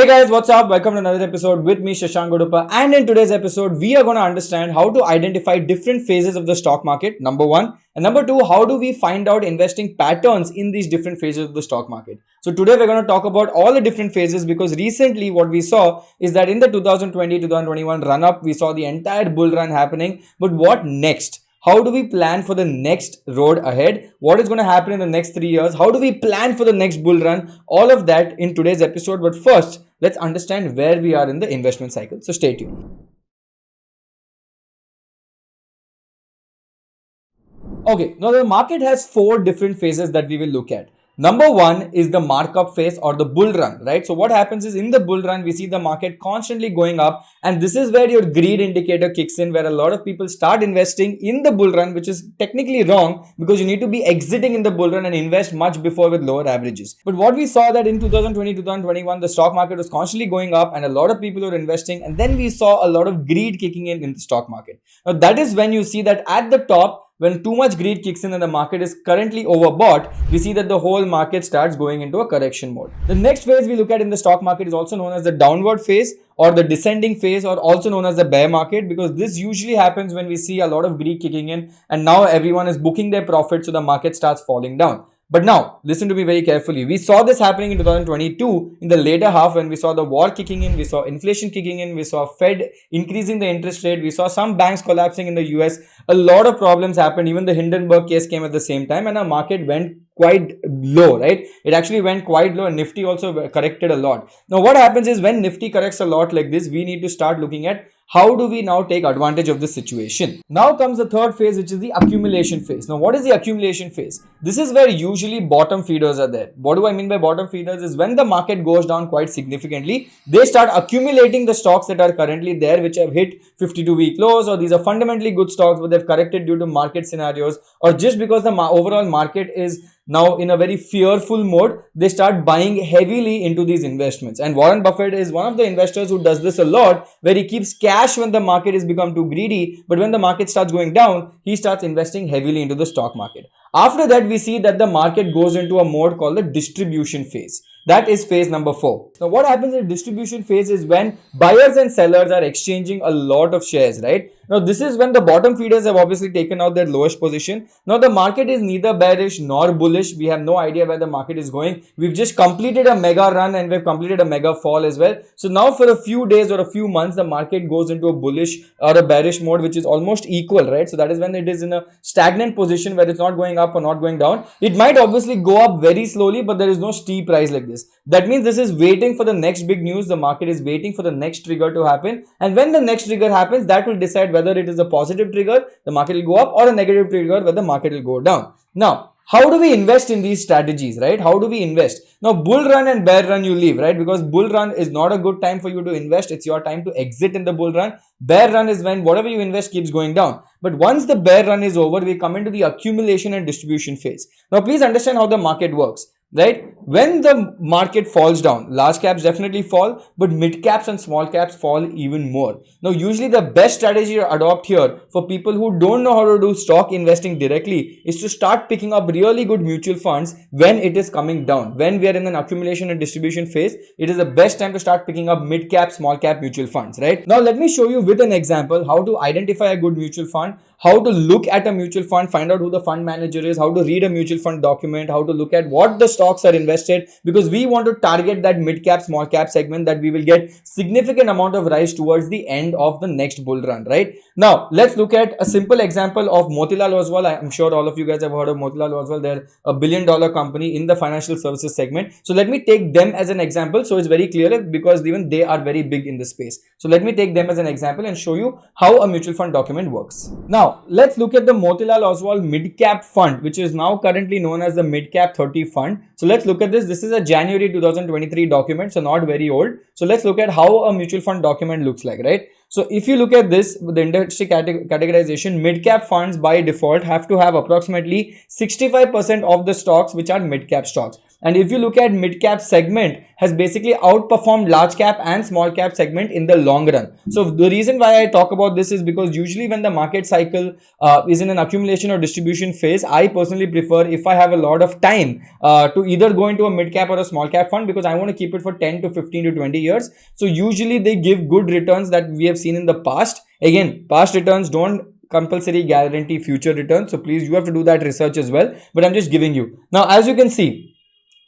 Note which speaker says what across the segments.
Speaker 1: Hey guys, what's up? Welcome to another episode with me, Shashank Goduppa. And in today's episode, we are going to understand how to identify different phases of the stock market, number one. And number two, how do we find out investing patterns in these different phases of the stock market? So today we're going to talk about all the different phases because recently what we saw is that in the 2020-2021 run-up, we saw the entire bull run happening. But what next? How do we plan for the next road ahead? What is going to happen in the next 3 years? How do we plan for the next bull run? All of that in today's episode. But first, let's understand where we are in the investment cycle. So stay tuned. Okay, now the market has four different phases that we will look at. Number one is the markup phase or the bull run, right? So what happens is in the bull run, we see the market constantly going up, and this is where your greed indicator kicks in, where a lot of people start investing in the bull run, which is technically wrong because you need to be exiting in the bull run and invest much before with lower averages. But what we saw that in 2020-2021, the stock market was constantly going up and a lot of people were investing, and then we saw a lot of greed kicking in the stock market. Now that is when you see that at the top, when too much greed kicks in and the market is currently overbought, we see that the whole market starts going into a correction mode. The next phase we look at in the stock market is also known as the downward phase or the descending phase, or also known as the bear market, because this usually happens when we see a lot of greed kicking in and now everyone is booking their profit, so the market starts falling down. But now, listen to me very carefully. We saw this happening in 2022 in the later half when we saw the war kicking in, we saw inflation kicking in, we saw Fed increasing the interest rate, we saw some banks collapsing in the US. A lot of problems happened. Even the Hindenburg case came at the same time and our market went quite low, right? It actually went quite low and Nifty also corrected a lot. Now, what happens is when Nifty corrects a lot like this, we need to start looking at how do we now take advantage of this situation. Now comes the third phase, which is the accumulation phase. Now, what is the accumulation phase? This is where usually bottom feeders are there. What do I mean by bottom feeders is when the market goes down quite significantly, they start accumulating the stocks that are currently there, which have hit 52-week lows, or these are fundamentally good stocks, but they've corrected due to market scenarios, or just because the overall market is now in a very fearful mode, they start buying heavily into these investments. And Warren Buffett is one of the investors who does this a lot, where he keeps cash when the market has become too greedy, but when the market starts going down, he starts investing heavily into the stock market. After that, we see that the market goes into a mode called the distribution phase. That is phase number 4. Now, what happens in the distribution phase is when buyers and sellers are exchanging a lot of shares, right? Now, this is when the bottom feeders have obviously taken out their lowest position. Now, the market is neither bearish nor bullish. We have no idea where the market is going. We've just completed a mega run and we've completed a mega fall as well. So now for a few days or a few months, the market goes into a bullish or a bearish mode, which is almost equal, right? So that is when it is in a stagnant position where it's not going up or not going down. It might obviously go up very slowly, but there is no steep rise like this. That means this is waiting for the next big news. The market is waiting for the next trigger to happen. And when the next trigger happens, that will decide whether it is a positive trigger, the market will go up, or a negative trigger where the market will go down. Now, how do we invest in these strategies, right? How do we invest? Now, bull run and bear run you leave, right? Because bull run is not a good time for you to invest. It's your time to exit in the bull run. Bear run is when whatever you invest keeps going down. But once the bear run is over, we come into the accumulation and distribution phase. Now, please understand how the market works. Right? When the market falls down, large caps definitely fall, but mid caps and small caps fall even more. Now, usually the best strategy to adopt here for people who don't know how to do stock investing directly is to start picking up really good mutual funds when it is coming down. When we are in an accumulation and distribution phase, it is the best time to start picking up mid cap, small cap mutual funds, right? Now, let me show you with an example how to identify a good mutual fund, how to look at a mutual fund, find out who the fund manager is, how to read a mutual fund document, how to look at what the stocks are invested, because we want to target that mid cap, small cap segment that we will get significant amount of rise towards the end of the next bull run, right? Now, let's look at a simple example of Motilal Oswal. I'm sure all of you guys have heard of Motilal Oswal. They're a billion-dollar company in the financial services segment. So let me take them as an example. So it's very clear because even they are very big in the space. So let me take them as an example and show you how a mutual fund document works. Now, let's look at the Motilal Oswal mid-cap fund, which is now currently known as the mid-cap 30 fund. So let's look at this. This is a January 2023 document, so not very old. So let's look at how a mutual fund document looks like, right? So if you look at this, the industry categorization, mid-cap funds by default have to have approximately 65% of the stocks which are mid-cap stocks. And if you look at mid cap segment, has basically outperformed large cap and small cap segment in the long run. So the reason why I talk about this is because usually when the market cycle is in an accumulation or distribution phase, I personally prefer, if I have a lot of time, to either go into a mid cap or a small cap fund, because I want to keep it for 10 to 15 to 20 years. So usually they give good returns that we have seen in the past. Again, past returns don't compulsory guarantee future returns, so please, you have to do that research as well, but I'm just giving you. Now, as you can see,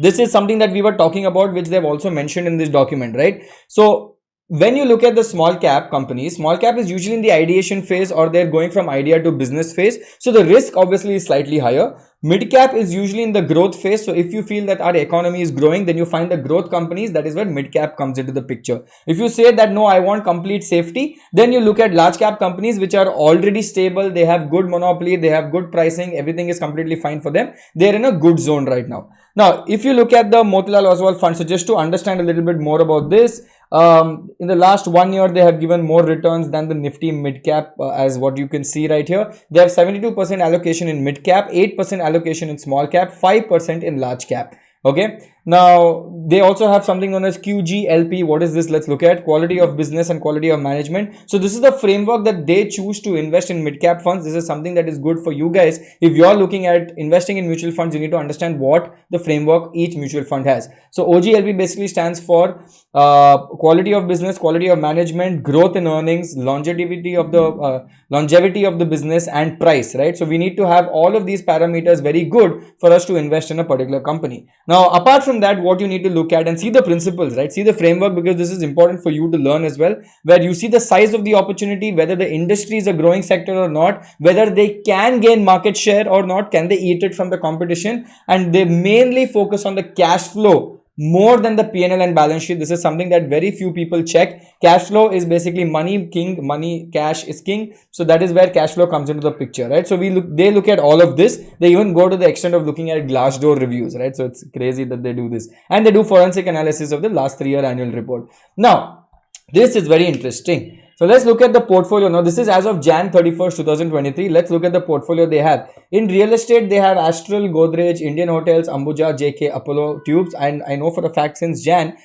Speaker 1: this is something that we were talking about, which they've also mentioned in this document, right? So when you look at the small cap companies, small cap is usually in the ideation phase, or they're going from idea to business phase, so the risk obviously is slightly higher. Mid cap is usually in the growth phase. So if you feel that our economy is growing, then you find the growth companies. That is where mid cap comes into the picture. If you say that no, I want complete safety, then you look at large cap companies which are already stable. They have good monopoly, they have good pricing, everything is completely fine for them. They're in a good zone right now. Now, if you look at the Motilal Oswal fund, so just to understand a little bit more about this, in the last 1 year, they have given more returns than the Nifty mid cap, as what you can see right here. They have 72% allocation in mid cap, 8% allocation in small cap, 5% in large cap. Okay. Now, they also have something known as QGLP. What is this? Let's look at quality of business and quality of management. So this is the framework that they choose to invest in mid-cap funds. This is something that is good for you guys. If you're looking at investing in mutual funds, you need to understand what the framework each mutual fund has. So OGLP basically stands for quality of business, quality of management, growth in earnings, longevity of the business, and price, right? So we need to have all of these parameters very good for us to invest in a particular company. Now, apart from that, what you need to look at and see the principles, right? See the framework, because this is important for you to learn as well, where you see the size of the opportunity, whether the industry is a growing sector or not, whether they can gain market share or not, can they eat it from the competition, and they mainly focus on the cash flow more than the P&L and balance sheet. This is something that very few people check. Cash flow is basically money king, money, cash is king. So that is where cash flow comes into the picture, right? So they look at all of this. They even go to the extent of looking at Glassdoor reviews, right? So it's crazy that they do this, and they do forensic analysis of the last 3-year annual report. Now, this is very interesting. So let's look at the portfolio. Now, this is as of Jan 31st, 2023. Let's look at the portfolio they have. In real estate, they have Astral, Godrej, Indian Hotels, Ambuja, JK, Apollo Tubes. And I know for a fact since Jan,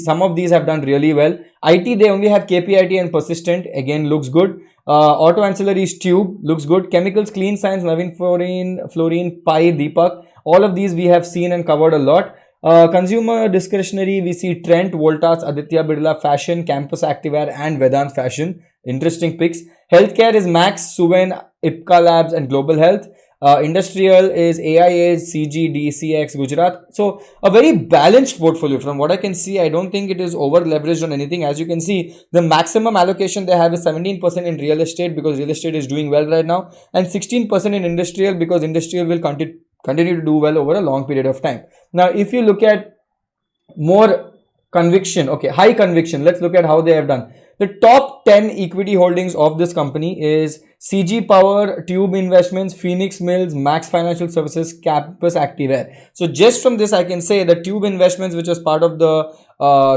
Speaker 1: some of these have done really well. IT, they only have KPIT and Persistent. Again, looks good. Auto ancillaries, Tube, looks good. Chemicals, Clean Science, Navin Fluorine, Pi, Deepak. All of these we have seen and covered a lot. Consumer discretionary, we see Trent, Voltas, Aditya Birla Fashion, Campus Activewear, and Vedant Fashion. Interesting picks. Healthcare is Max, Suven, Ipca Labs, and Global Health. Industrial is AIA, CG, DCX, Gujarat. So a very balanced portfolio. From what I can see, I don't think it is over leveraged on anything. As you can see, the maximum allocation they have is 17% in real estate, because real estate is doing well right now, and 16% in industrial, because industrial will continue to do well over a long period of time. Now, if you look at more conviction, okay, high conviction, let's look at how they have done. The top 10 equity holdings of this company is CG Power, Tube Investments, Phoenix Mills, Max Financial Services, Campus Activewear. So just from this, I can say the Tube Investments, which was part of the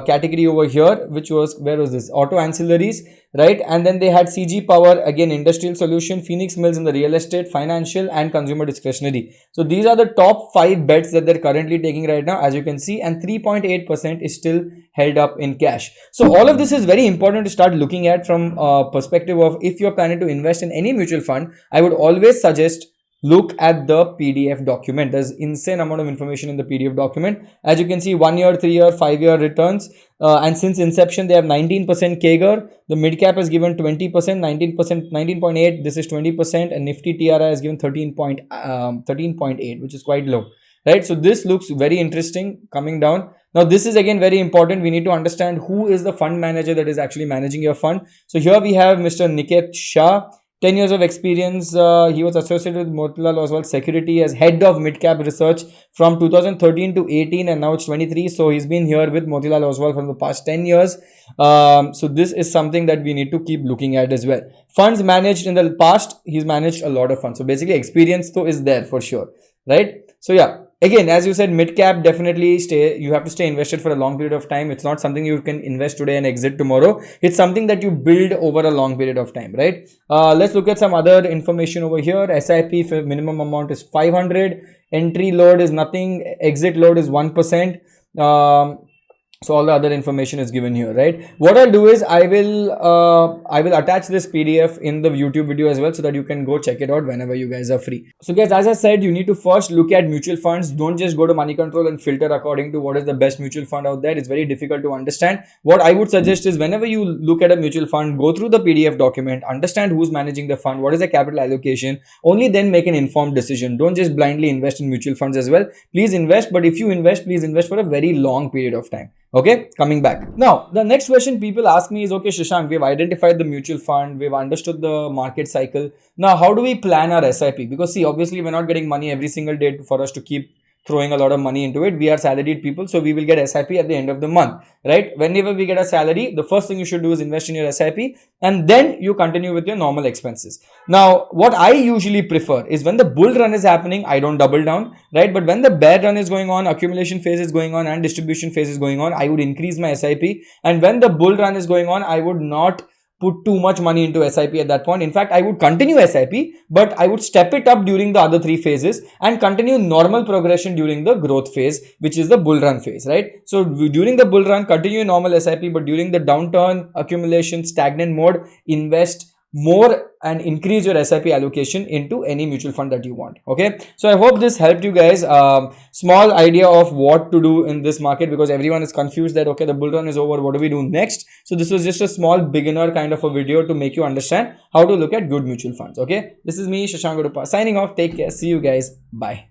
Speaker 1: category over here, which was, where was this? Auto ancillaries, right? And then they had CG Power, again, industrial solution, Phoenix Mills in the real estate, financial, and consumer discretionary. So these are the top 5 bets that they're currently taking right now, as you can see, and 3.8% is still held up in cash. So all of this is very important to start looking at from a perspective of, if you're planning to invest in any mutual fund, I would always suggest look at the PDF document. There's insane amount of information in the PDF document. As you can see, 1 year, 3 year, 5 year returns, and since inception they have 19% CAGR. The mid cap has given 20%, 19%, 19.8. This is 20%, and Nifty TRI has given 13.8, which is quite low, right? So this looks very interesting coming down. Now, this is again very important. We need to understand who is the fund manager that is actually managing your fund. So here we have Mr. Niket Shah. 10 years of experience. He was associated with Motilal Oswal Security as head of mid-cap research from 2013 to 18, and now it's 23. So he's been here with Motilal Oswal for the past 10 years. So this is something that we need to keep looking at as well. Funds managed in the past, he's managed a lot of funds. So basically experience though is there for sure, right? So yeah. again, as you said, mid cap, definitely you have to stay invested for a long period of time. It's not something you can invest today and exit tomorrow. It's something that you build over a long period of time, right? Let's look at some other information over here. SIP minimum amount is 500. Entry load is nothing. Exit load is 1%. So all the other information is given here, right? What I'll do is I will attach this PDF in the YouTube video as well, so that you can go check it out whenever you guys are free. So guys, as I said, you need to first look at mutual funds. Don't just go to Moneycontrol and filter according to what is the best mutual fund out there. It's very difficult to understand. What I would suggest is, whenever you look at a mutual fund, go through the PDF document, understand who's managing the fund, what is the capital allocation, only then make an informed decision. Don't just blindly invest in mutual funds as well. Please invest, but if you invest, please invest for a very long period of time. Okay, coming back. Now, the next question people ask me is, okay, Shashank, we've identified the mutual fund, we've understood the market cycle. Now, how do we plan our SIP? Because see, obviously, we're not getting money every single day for us to keep throwing a lot of money into it. We are salaried people, so we will get SIP at the end of the month, right? Whenever we get a salary, the first thing you should do is invest in your SIP, and then you continue with your normal expenses. Now, what I usually prefer is, when the bull run is happening, I don't double down, right? But when the bear run is going on, accumulation phase is going on, and distribution phase is going on, I would increase my SIP. And when the bull run is going on, I would not put too much money into SIP at that point. In fact, I would continue SIP, but I would step it up during the other three phases and continue normal progression during the growth phase, which is the bull run phase, right? So during the bull run, continue normal SIP, but during the downturn, accumulation, stagnant mode, invest more and increase your SIP allocation into any mutual fund that you want. Okay, so I hope this helped you guys. Small idea of what to do in this market, because everyone is confused that, okay, the bull run is over, what do we do next? So this was just a small beginner kind of a video to make you understand how to look at good mutual funds. Okay, this is me, Shashank Garupa, signing off. Take care. See you guys. Bye.